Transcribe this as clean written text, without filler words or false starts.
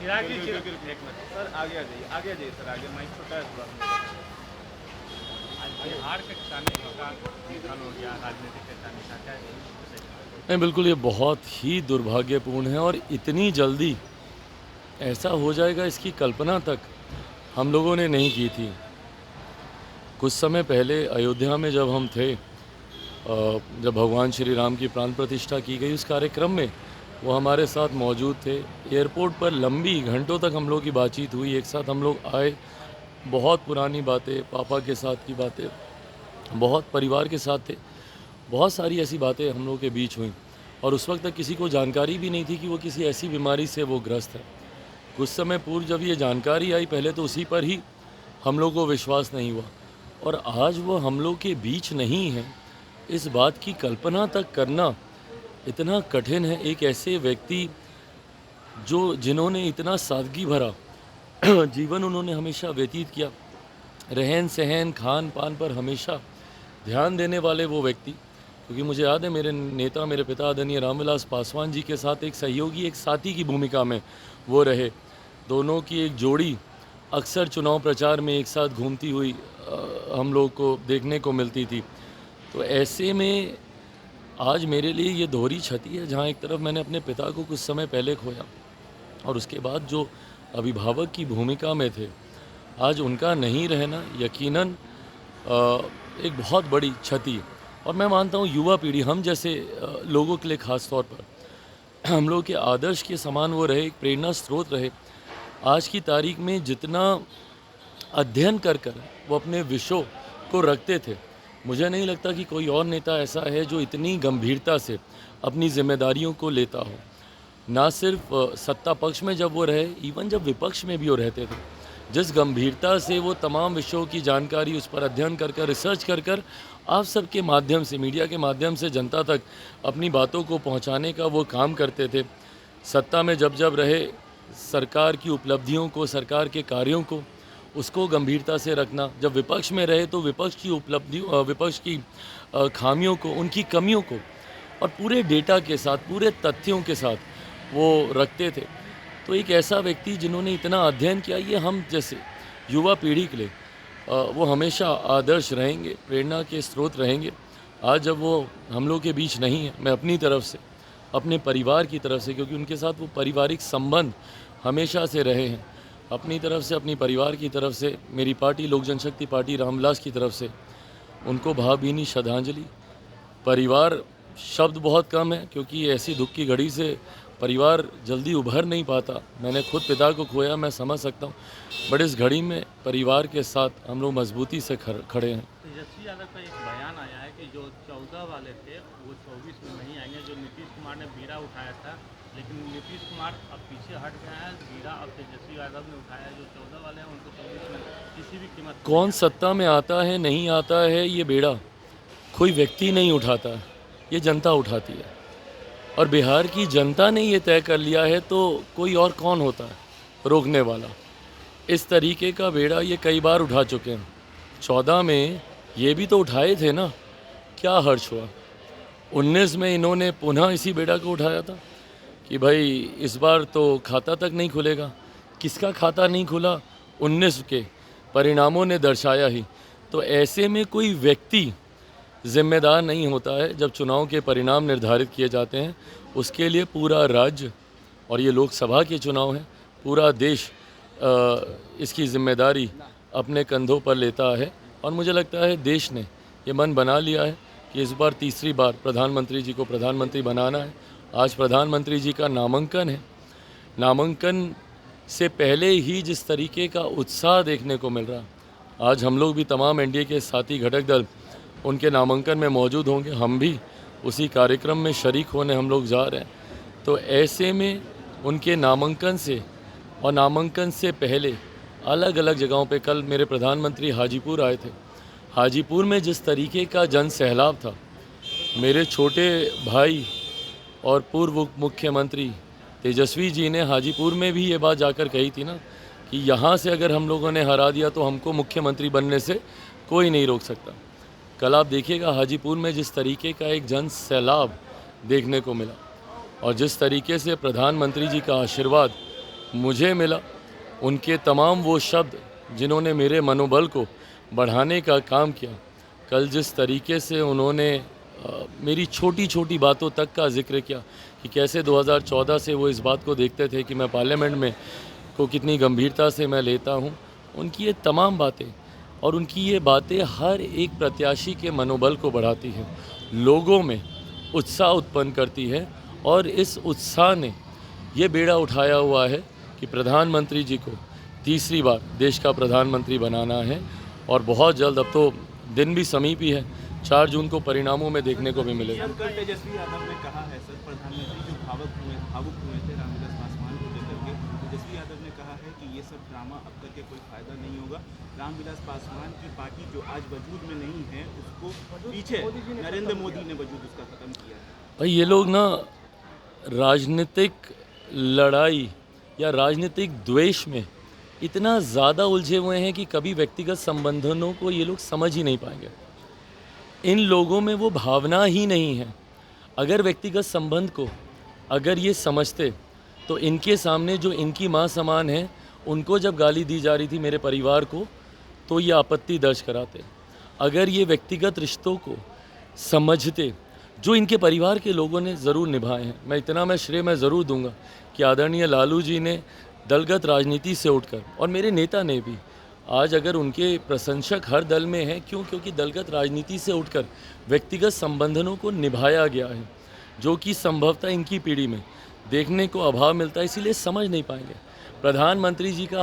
चिराग जी एक minute sir, आगे आ जाइए सर, आगे माइक छोटा है थोड़ा। आज बिहार के किसानी का निधन हो गया, राजनीतिक किसानी का क्या है? नहीं, बिल्कुल ये बहुत ही दुर्भाग्यपूर्ण है और इतनी जल्दी ऐसा हो जाएगा इसकी कल्पना तक हम लोगों ने नहीं की थी। कुछ समय पहले अयोध्या में जब हम थे, जब भगवान श्री राम की प्राण प्रतिष्ठा की गई उस कार्यक्रम में वो हमारे साथ मौजूद थे। एयरपोर्ट पर लंबी घंटों तक हम लोग की बातचीत हुई, एक साथ हम लोग आए, बहुत पुरानी बातें, पापा के साथ की बातें, बहुत परिवार के साथ थे, बहुत सारी ऐसी बातें हम लोगों के बीच हुई और उस वक्त तक किसी को जानकारी भी नहीं थी कि वो किसी ऐसी बीमारी से वो ग्रस्त है। कुछ समय पूर्व जब ये जानकारी आई, पहले तो उसी पर ही हम लोग को विश्वास नहीं हुआ और आज वो हम लोग के बीच नहीं है, इस बात की कल्पना तक करना इतना कठिन है। एक ऐसे व्यक्ति जिन्होंने इतना सादगी भरा जीवन उन्होंने हमेशा व्यतीत किया, रहन सहन खान पान पर हमेशा ध्यान देने वाले वो व्यक्ति, क्योंकि मुझे याद है मेरे नेता, मेरे पिता आदरणीय रामविलास पासवान जी के साथ एक सहयोगी, एक साथी की भूमिका में वो रहे। दोनों की एक जोड़ी अक्सर चुनाव प्रचार में एक साथ घूमती हुई हम लोग को देखने को मिलती थी। तो ऐसे में आज मेरे लिए ये दोहरी क्षति है, जहाँ एक तरफ मैंने अपने पिता को कुछ समय पहले खोया और उसके बाद जो अभिभावक की भूमिका में थे, आज उनका नहीं रहना यकीनन एक बहुत बड़ी क्षति है। और मैं मानता हूँ युवा पीढ़ी, हम जैसे लोगों के लिए ख़ास तौर पर हम लोग के आदर्श के समान वो रहे, एक प्रेरणा स्रोत रहे। आज की तारीख में जितना अध्ययन कर वो अपने विषयों को रखते थे, मुझे नहीं लगता कि कोई और नेता ऐसा है जो इतनी गंभीरता से अपनी जिम्मेदारियों को लेता हो। ना सिर्फ सत्ता पक्ष में जब वो रहे, इवन जब विपक्ष में भी वो रहते थे, जिस गंभीरता से वो तमाम विषयों की जानकारी उस पर अध्ययन रिसर्च कर आप सबके माध्यम से, मीडिया के माध्यम से जनता तक अपनी बातों को पहुंचाने का वो काम करते थे। सत्ता में जब रहे, सरकार की उपलब्धियों को, सरकार के कार्यों को, उसको गंभीरता से रखना। जब विपक्ष में रहे तो विपक्ष की उपलब्धियों, विपक्ष की खामियों को, उनकी कमियों को और पूरे डेटा के साथ, पूरे तथ्यों के साथ वो रखते थे। तो एक ऐसा व्यक्ति जिन्होंने इतना अध्ययन किया, ये हम जैसे युवा पीढ़ी के लिए वो हमेशा आदर्श रहेंगे, प्रेरणा के स्रोत रहेंगे। आज जब वो हम लोग के बीच नहीं है, मैं अपनी तरफ से, अपने परिवार की तरफ से, क्योंकि उनके साथ वो पारिवारिक संबंध हमेशा से रहे हैं, अपनी तरफ से, अपनी परिवार की तरफ से, मेरी पार्टी लोक जनशक्ति पार्टी रामविलास की तरफ से उनको भावभीनी श्रद्धांजलि। परिवार शब्द बहुत कम है, क्योंकि ऐसी दुख की घड़ी से परिवार जल्दी उभर नहीं पाता। मैंने खुद पिता को खोया, मैं समझ सकता हूँ, बट इस घड़ी में परिवार के साथ हम लोग मजबूती से खड़े हैं। तेजस्वी यादव का एक बयान आया है कि जो 14 वाले थे वो 24 में नहीं आएंगे। जो नीतीश कुमार ने बीड़ा उठाया था, लेकिन नीतीश कुमार अब पीछे हट गए हैं, बीड़ा अब तेजस्वी यादव ने उठाया। जो 14 वाले हैं उनको 24 में किसी भी कीमत। कौन सत्ता में आता है नहीं आता है, ये बेड़ा कोई व्यक्ति नहीं उठाता है, ये जनता उठाती है। और बिहार की जनता ने ये तय कर लिया है, तो कोई और कौन होता है रोकने वाला। इस तरीके का बेड़ा ये कई बार उठा चुके हैं। 14 में ये भी तो उठाए थे ना, क्या हर्ष हुआ। 19 में इन्होंने पुनः इसी बेड़ा को उठाया था कि भाई इस बार तो खाता तक नहीं खुलेगा। किसका खाता नहीं खुला? 19 के परिणामों ने दर्शाया ही। तो ऐसे में कोई व्यक्ति जिम्मेदार नहीं होता है। जब चुनाव के परिणाम निर्धारित किए जाते हैं, उसके लिए पूरा राज्य, और ये लोकसभा के चुनाव हैं, पूरा देश इसकी जिम्मेदारी अपने कंधों पर लेता है। और मुझे लगता है देश ने ये मन बना लिया है कि इस बार तीसरी बार प्रधानमंत्री जी को प्रधानमंत्री बनाना है। आज प्रधानमंत्री जी का नामांकन है। नामांकन से पहले ही जिस तरीके का उत्साह देखने को मिल रहा, आज हम लोग भी, तमाम एनडीए के साथी घटक दल उनके नामांकन में मौजूद होंगे, हम भी उसी कार्यक्रम में शरीक होने हम लोग जा रहे हैं। तो ऐसे में उनके नामांकन से और नामांकन से पहले अलग अलग जगहों पे, कल मेरे प्रधानमंत्री हाजीपुर आए थे, हाजीपुर में जिस तरीके का जन सैलाब था, मेरे छोटे भाई और पूर्व मुख्यमंत्री तेजस्वी जी ने हाजीपुर में भी ये बात जाकर कही थी ना कि यहाँ से अगर हम लोगों ने हरा दिया तो हमको मुख्यमंत्री बनने से कोई नहीं रोक सकता। कल आप देखिएगा हाजीपुर में जिस तरीके का एक जन सैलाब देखने को मिला और जिस तरीके से प्रधानमंत्री जी का आशीर्वाद मुझे मिला, उनके तमाम वो शब्द जिन्होंने मेरे मनोबल को बढ़ाने का काम किया, कल जिस तरीके से उन्होंने मेरी छोटी छोटी बातों तक का जिक्र किया कि कैसे 2014 से वो इस बात को देखते थे कि मैं पार्लियामेंट में को कितनी गंभीरता से मैं लेता हूँ, उनकी ये तमाम बातें और उनकी ये बातें हर एक प्रत्याशी के मनोबल को बढ़ाती हैं, लोगों में उत्साह उत्पन्न करती है और इस उत्साह ने ये बेड़ा उठाया हुआ है कि प्रधानमंत्री जी को तीसरी बार देश का प्रधानमंत्री बनाना है और बहुत जल्द, अब तो दिन भी समीप ही है, 4 जून को परिणामों में देखने को भी मिलेगा। सर, कल तेजस्वी यादव ने कहा है सर, प्रधानमंत्री जो भावुक हुए थे रामविलास पासवान को लेकर के, तेजस्वी यादव ने कहा है कि ये सब ड्रामा अब करके कोई फायदा नहीं होगा। रामविलास पासवान की पार्टी जो आज वजूद में नहीं है, उसको पीछे नरेंद्र मोदी ने वजूद उसका खत्म किया है। भाई ये लोग ना राजनीतिक लड़ाई या राजनीतिक द्वेष में इतना ज़्यादा उलझे हुए हैं कि कभी व्यक्तिगत संबंधों को ये लोग समझ ही नहीं पाएंगे। इन लोगों में वो भावना ही नहीं है। अगर व्यक्तिगत संबंध को अगर ये समझते तो इनके सामने जो इनकी माँ समान है, उनको जब गाली दी जा रही थी मेरे परिवार को, तो ये आपत्ति दर्ज कराते। अगर ये व्यक्तिगत रिश्तों को समझते जो इनके परिवार के लोगों ने ज़रूर निभाए हैं, मैं श्रेय ज़रूर दूंगा कि आदरणीय लालू जी ने दलगत राजनीति से उठकर, और मेरे नेता ने भी, आज अगर उनके प्रशंसक हर दल में हैं, क्योंकि दलगत राजनीति से उठकर व्यक्तिगत संबंधों को निभाया गया है, जो कि संभवतः इनकी पीढ़ी में देखने को अभाव मिलता है, इसीलिए समझ नहीं पाएंगे। प्रधानमंत्री जी का